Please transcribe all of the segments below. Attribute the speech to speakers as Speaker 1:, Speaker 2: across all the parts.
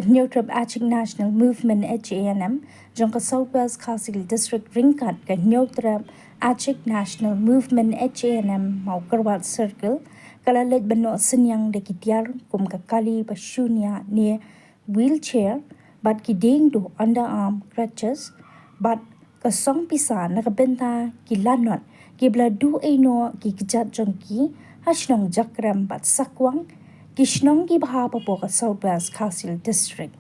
Speaker 1: New Trip Achik National Movement HANM, Jonka Southwest Council District Ringkat ke New Trip Achik National Movement HANM mau Kerwat Circle, kalalet beno senyang de kitiar kum kakali pashunya near wheelchair, but kiding do underarm crutches, but kasong pisa nakabenta kilanot kibla du eno ki kijat jongki hashnong jakram bat sakwang Kishnong ki bahapa po ka Southwest Council District.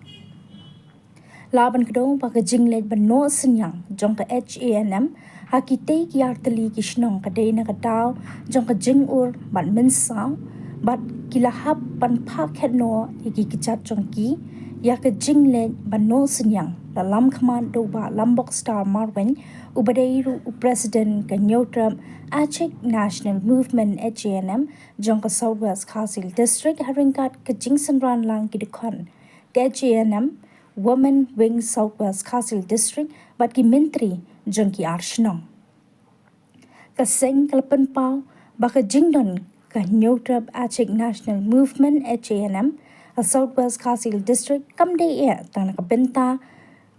Speaker 1: Laban kedong pa ka jinglet ba no senyang jong ka HANM hakite ki artali kishnong ka day na kataw jong ka jingur bat mensaw bat kilahap pan paket no iki kichat jong ki ya ka jinglet ba no senyang dalam kaman do ba Lombok Star Marwen ubadeiru President ka Nyotram Achik National Movement HANM jong ka Southwest Council District haringkat ka jingsamran lang kidukon ka HANM Women Wing Southwest Council District bat ki menteri jong ki arshnong ka seng kalapan pau ba ka jingdon ka Nyotram Achik National Movement HANM a Southwest Council District kamde ya tang ka benta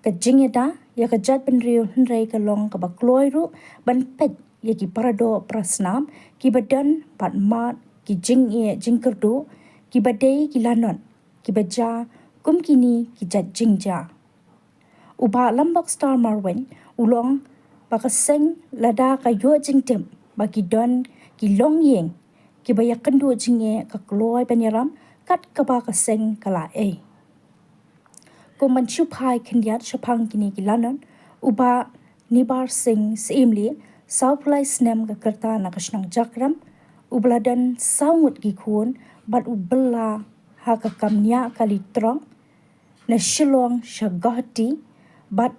Speaker 1: ka jingeda ya ka jat benrio hnrei ka long ka bakloi ru ban pet ya ki parado prasnam ki badan pat mat ki jing e jingkerdo ki badai ki lanon ki baja kum kini ki jat jingja uba Lombok Star Marwen ulong baka seng lada ka yo jingtem bagi don ki long yeng ki bayak kendo jinge ka kloi panyaram kat ka ba ka seng kala e ko manchupai kendiat shapang kini gilanon uba nibar sing seimli sauplai snem ka kerta na kashnang jakram ubladan saungut gikun bat ubla ha ka kamnya kali trong na shilong shagati bat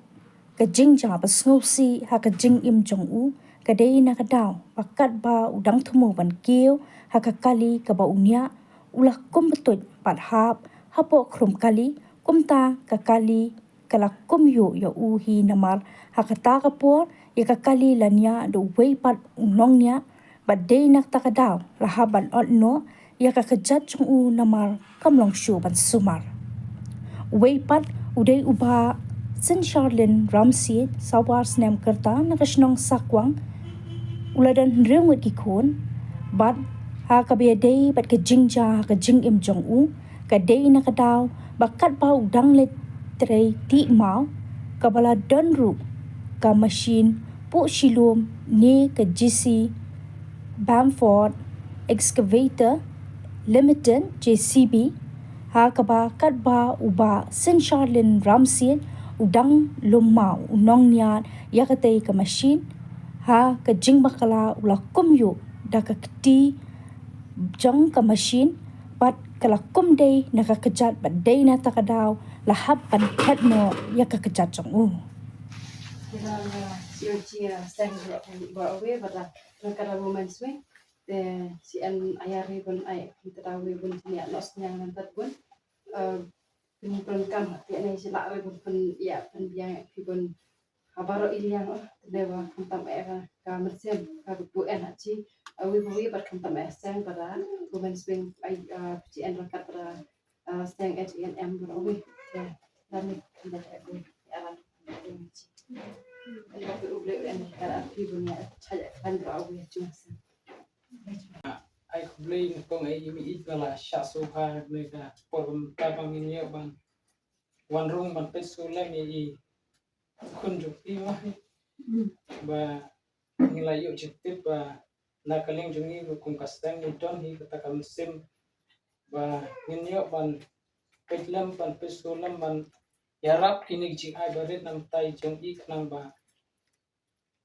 Speaker 1: ka jingja ba snopsi ha ka jing im jong u ka dei na ka daw pakat ba udang thumu ban kiu ha ka kali ka ba unya ulah kumbetut pat hap hapo khrum kali kumta kakali kala kumyo ya uhi namar hakata kapor ya kakali lanya do weipat unongnya badai nak takadaw lahaban otno ya kakajat chung u namar kamlong shu ban sumar weipat udai uba Sin Charlene Ramsey sawar snem kerta nakashnong sakwang uladan rimwit kikun bat ha kabiadai bat ka jingja ka jing im jong u kadai nakadaw bakat bau danglet trei ti mau kabala donru ka machine pu shilum ni ka GC Bamford Excavator Limited JCB ha kaba kat ba uba Sin Charlene Ramsey udang lumau unong niat yakatei ka machine ha ka jing bakala ula kumyu da ka kti jong ka machine bat kala kumdei nakakajat badai na takadaw lahap pan ketno yakakajat jong u.
Speaker 2: Siya stand ba away bata nakara women's wing the si an ayari bun ay tawi bun niya los niya nantat bun pun kam ti anay sila ay bun ya pun biang pun habaro ilyang dewa kantam era ka mersem ka bu en hachi we bar kantam sen para women's wing ay ci en rakat para staying at NM bun away dan kita aku aran and we uble and people ya chaja kan away cuma
Speaker 3: ai complain kong ai mi it bala sha so ha mereka por ta pamilya ban one room ban pet so la ni kunjuk i ba nilai yo chitip ba na kaling jungi kum kastang ni don hi kata kam sim ba ninyo ban petlam ban pet so lam ban yarap kini jing ai baret nam tai jong ik nam ba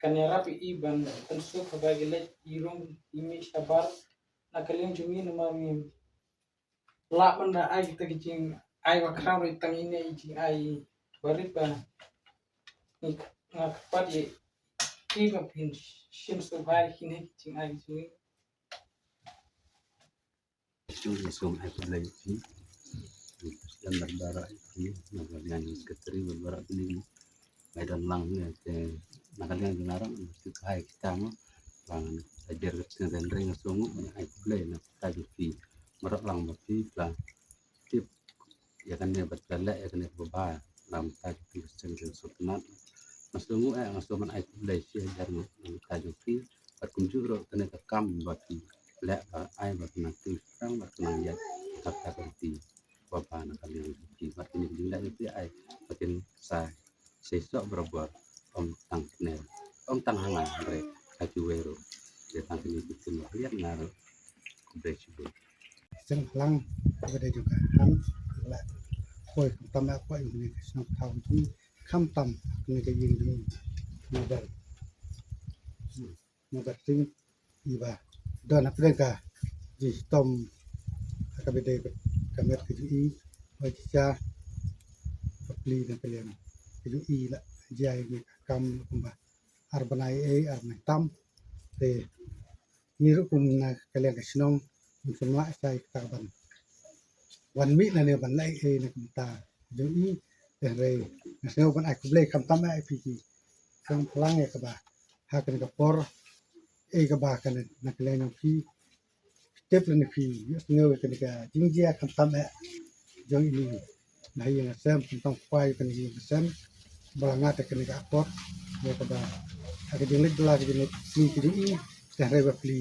Speaker 3: kan yarap i ban tensu kabagile irung imi sabar nakaling jungi nama mi la benda ai kita kicing ai wakram ritang ini jing ai barit ba ni ngakpat ye ki ma pin shim so bai kini kicing ai jungi
Speaker 4: Juli som ai play ni dan berbara ini nagalyan sekretari berbara ini medan lang ni nagalyan ginarang mesti kai kita mo bang ajar kita dan ring songu ai play na tadi fi merak lang mati lah tip ya kan dia berkelak ya kan dia berbah dalam taj tu sultanat masuk masuk man ai lay si jar taj fi bat kunjur kan dia kam bat lek ai bat nanti sekarang bat nang ya kata kerti bapa nak kalian di bat ini jingla itu ai batin sa sesok berbuat tang nel tang hangai bre kaju wero dia tang ini itu lihat ngaruh kubresi
Speaker 5: Seng lang ada juga ham la koi tam la koi ni snok thau tu kham tam ni ke yin du modal sing iba don apre ka ji tom ka bede ka met ke i oi cha pli na kalian ke i la jai ni kam kumba arbanai arbanai tam te ni kum na kalian ke snong semua saya kaban wan mi na ne ban lai na kumta jo i re na seo ban ai kuble kam tam ai pi sang plang e ka ba ha kan ka por ka ba kan na kle na pi step na pi ngeu kan ka jingjia kam tam ai jo i ni na hi na sem tam kwai kan hi sem ba nga ta kan ka por ne ka ba ha ka ding lik la ka ni ni ki i ta re ba pli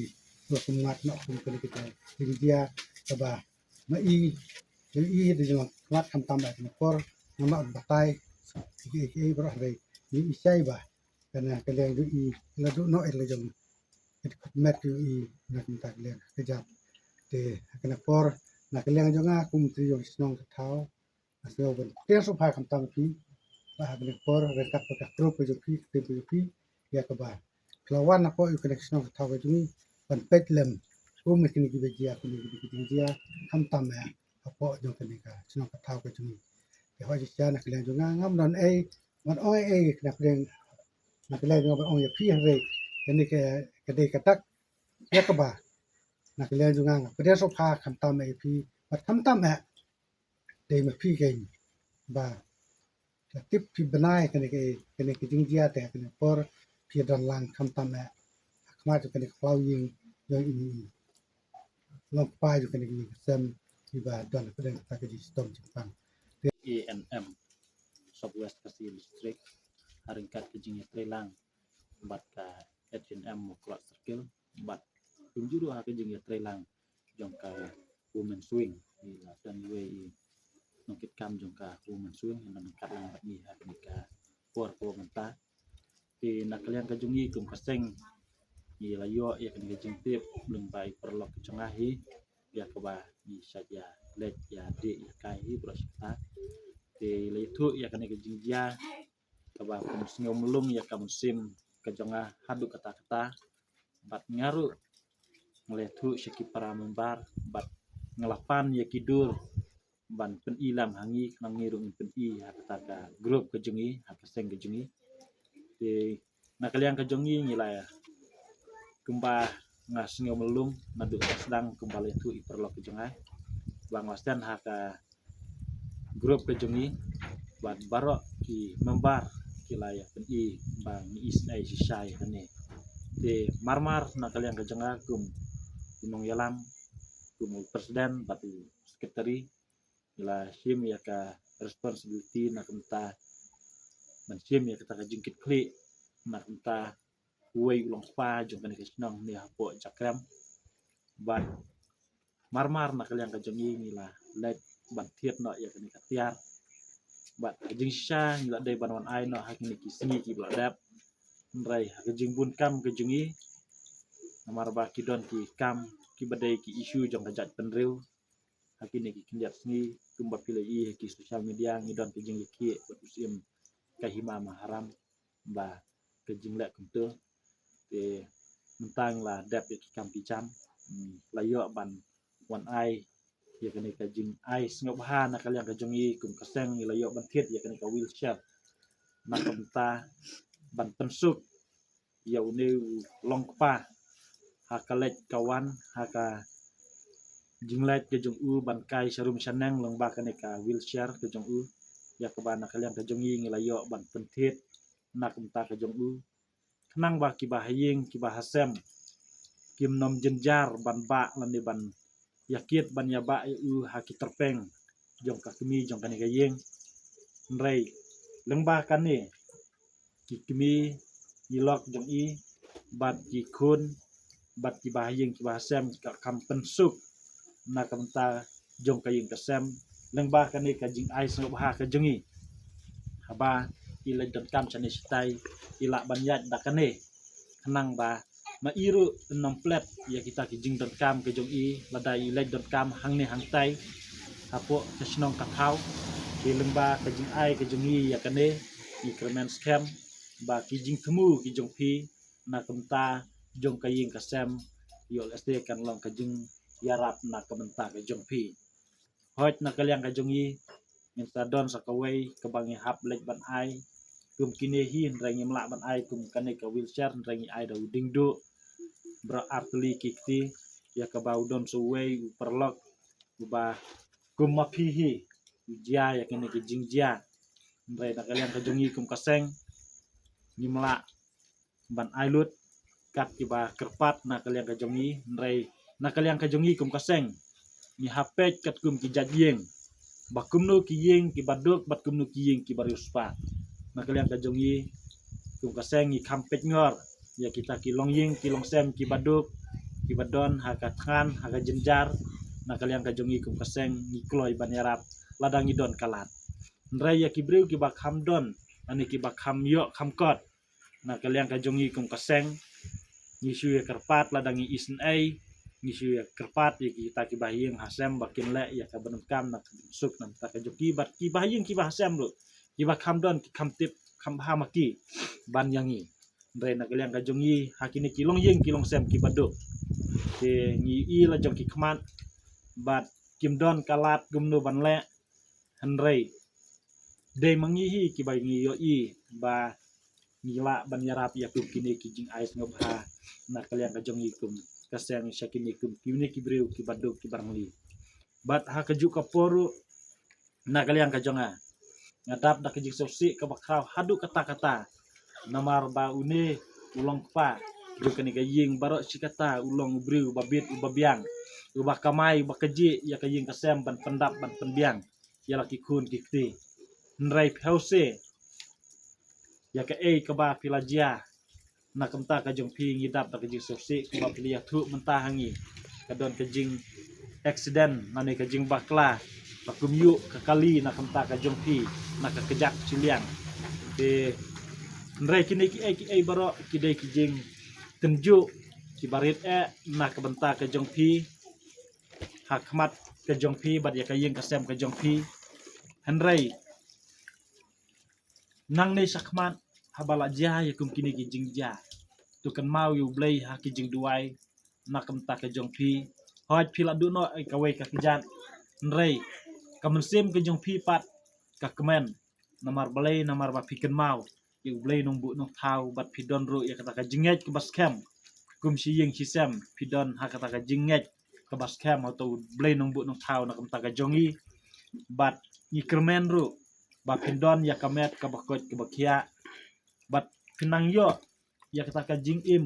Speaker 5: lo kumat na kum kan kita jingjia ka ba ma i jo i de jo mat kam tam ai na por nama batai ki bro re ni isai ba kana kalian du i la du no le jong it met du i na kita kalian kejap te kana por na kalian jonga kum tri jong snong thau asio ben te so pha kam tam pi ba kana por re kat ka pro pe jo pi te pe pi ya ka ba klawan na ko i connection thau ga jung ban pet lem kum ni ki be dia ku ni ki dia kam tam ya apo jong kana ka snong thau ga jung ya ho ji na kalian jonga ngam non man oi na kalian jonga oi pi re ini ke de katak ya ka ba na kalian jonga pada so pha kham tam ai pi pat kham tam ha de ma pi ke ba tip pi banai ke jing dia te ke por pi dan lang kham tam ha khma ju ke klau yin yo ini long pa ju ke ni sem pi ba dan ke den ta ke di stom jepang
Speaker 6: ANM Southwest Kasih District haringkat kejingnya Trelang bat ka HNM Muklak Circle bat kunjuru ha kejingnya Trelang jong ka Women Swing ila dan we nongkit kam jong ka Women Swing nan kat lang bat ni ha ka por menta ti nakalian ka jungi kum kaseng ila yo ya kan kejing tip belum baik perlok kecengahi ya ka ba ni saja let ya de ya kai brosita te leitu ya kan ke jingjia ka ba musim melung ya ka musim ka jonga hadu kata-kata bat ngaru ngeletu syaki para membar bat ngelapan ya kidur ban pen ilam hangi nang ngirung pen i ha kata ka grup ke jungi ha keseng ke jungi te nakalian ke jungi ngilai kumba ngas ngeu melung nadu sedang kembali itu iperlok ke jongai bang wasdan ha ka grup ke jungi ban barok ki membar ki layak pen i bang is ai sisai hane te marmar nakalian ke jonga kum gunung yalam kum presiden batu sekretari ila sim ya ka responsibility nak entah mensim ya kata jingkit klik nak entah kuai ulang pa jong kan kesnong ni hapo cakram ban marmar nak kalian ka jongi nila let ban tiet no ya kan katiar bat jing sha nila dai banwan ai no hakini kisni ki bladap nrai ha jing bun kam ke jongi namar ba ki don ki kam ki badai ki isu jong kajat penril hakini ki kindiat sni kumba pilai i ki social media ngidon ki jing ki usim kahima maharam ba ke jing lek kuntul te mentang lah dap ki kam picam layo ban wan ai ya kene ka jing ai ngop ha na kalian ka jongi kum kaseng layo ban thiet ya kene ka wheelchair na kamta ban pensuk ya une long pa ha kalek kawan ha ka jinglet ke jong u ban kai sharum shanang long ba kene ka wheelchair ke jong u ya ka ban na kalian ka jongi layo ban penthiet na kamta ka jong u nang ba ki bahaying ki bahasem kim nom jenjar ban ba lan ban yakit ban ya ba u haki terpeng jong ka kemi jong kan ka yeng rei lengba kan ni ki kemi yilok jong i bat ki kun bat ki bah yeng ki bah sem ka kam pensuk na kam ta jong ka yeng ka sem lengba kan ni ka jing ai so bah ka jong i haba ila dot kam chane sitai ila banyat da kan ni kenang ba ma iru enam plet ya kita ki jing dot kam ke jong i ladai ila dot kam hang ni hang tai hapo ke snong ka thau ki lengba ka jing ai ke jong i ya kan ni i kremen scam ba ki jing themu ki jong phi na kam ta jong ka yeng ka sem yol este kan long ka jing yarap na kam ta ke jong phi hoj na kalyang ka jong i min ta don sa ka wei ka bangi hap lek ban ai kum kine hi rengi mla ban ai kum kane ka wheelchair rengi ai da uding do bra artli kikti ya ka ba udon so wei perlok ba kum ma phi hi jia ya kene ki jing jia re na kalyang ka jong i kum ka seng ni mla ban ai lut kat ki ba kerpat na kalyang ka jong i re na kalyang ka jong i kum ka seng ni hapet kat kum ki jat yeng ba kum no ki yeng ki baduk bat kum no ki yeng ki bariuspa na kalyang ka jong i kum ka seng ni kampet ngor ya kita ki long yeng ki long sem ki baduk ki badon ha ka than ha ka jenjar na kalyang ka jong i kum ka seng ni kloi ban yarap ladang i don kalat re ya ki breu ki ba kham don ani ki ba kham yo kham kot na kalyang ka jong i kum ka seng ni shu ya kerpat ladang i isen ai ni shu ya kerpat ya kita ki bahyeng hasem bakin le ya ka benam kam na suk nam ta ka joki bat ki bahyeng ki bahasem lu ki ba kham don ki kham tip kham ha maki ban yangi re na kalyang ka jong i hakini ki long yeng ki long sem ki baduk ke ni i la jong ki khman bat kim don kalat gumnu ban le han re de mangi hi ki ba ngi yo i ba ngila ban yarap ya kum kini ki jing ais ngob ha na kalyang ka jong i kum kaseng syakini kum kini ki breu ki baduk ki barangli bat ha ka ju ka poru na kalyang ka jonga ngadap da ki jing sosi ka bakraw hadu kata-kata namar ba une ulong pa ju kani ka ying baro sikata ulong breu babit ubabiang uba kamai uba keji ya ka ying kasem ban pendap ban penbiang ya la ki kun ki kti nrai phause ya ka ei ka ba pilajia na kamta ka jong phi ngidap da ka jing sosi ka ba pilia thu menta hangi ka don ka jing accident mane ka jing bakla bakum yu ka kali na kamta ka jong phi na ka kejak chiliang te nrai kini ki ei baro ki dei ki jing tenju ki barit na ka benta ka jong phi hakmat ka jong phi bat ya ka ying ka sem ka jong phi hanrai nang nei sakmat habala ja ya kum kini ki jing ja tu kan mau yu blai ha ki jing duai na kam ta ka jong phi hoj phila du no ai ka wei ka kijan nrei kam sim ka jong phi pat ka kemen namar blai namar ba phiken mau yu blai nong bu nong thau bat phidon ru ya kata ka jinget ka baskem kum si yeng si sem phidon ha kata ka jinget ka baskem atau blai nong bu nong thau na kam ta ka jongi bat ni kermen ru ba phindon ya kamet ka bakot ka bakia bat pinang yo ya kata ka jing im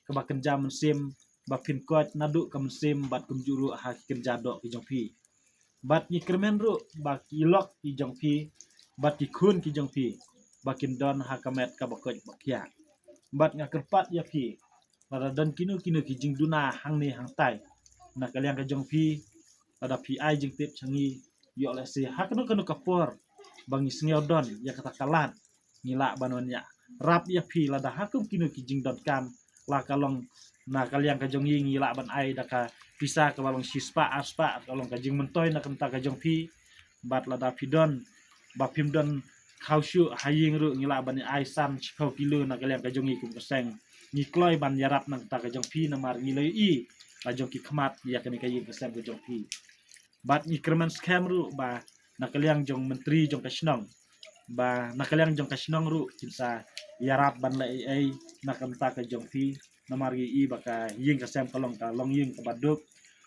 Speaker 6: ka ba kenja mensim ba phin kot nadu ka mensim bat kum juru ha kenja do ki jong phi bat ni kermen ru ba kilok ki jong phi bat ki khun ki jong phi ba kin don ha kamet ka bakot bakia bat nga kerpat ya phi pada don kinu ki jing duna hang ni hang tai na kalyang ka jong phi pada phi ai jing tip changi yo le se ha kanu kapor bangi sngeo don ya kata kalat ngila banon ya rap ya phi la da hakum kinu ki jing dot kam la kalong na kalyang ka jong yi ngila ban ai da ka pisa ka balong sispa aspa kalong ka jing mentoy na kenta ka jong phi bat la da pidon ba pimdon khaushu haying ru ngila ban ai sam chikau kilo na kalyang ka jong yi kum keseng ni kloi ban yarap na kenta ka jong phi na mar ngilai i la jong ki khmat ya kani ka ying keseng ka jong phi bat ni kerman scam ru ba na kalyang jong menteri jong kasnong ba na kalyang jong kasnong ru kinsa yarap ban la ai na kamta ka jong phi na margi i baka ying ka sem kalong ka long ying ka baduk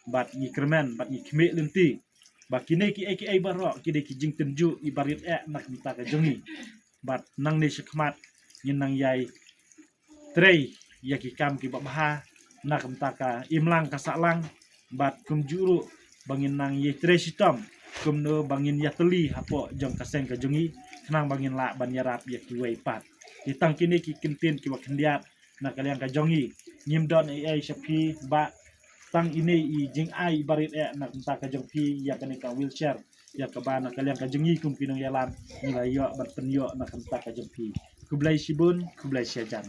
Speaker 6: bat ni kermen bat ni khme lenti ba kine ki ai baro kide ki jing tenju i barit na kamta ka jongi bat nang ni shikmat nyin nang yai trei ya ki kam ki babha na kamta ka imlang ka salang bat kum juru bangin nang ye tre sitom kumno bangin yateli hapo jong kaseng ka jongi kenang bangin la ban yarap ya ki wei pat ditang kini ki kintin ki wakendiat na kalian ka jongi nyim don ai shapi ba tang ini I jing ai barit na kenta ka jong pi ya kani ka wheelchair ya ka ba na kalian ka jongi kum pinong yalan nila yo bat penyo na kenta ka jong pi kublai shibun kublai syajan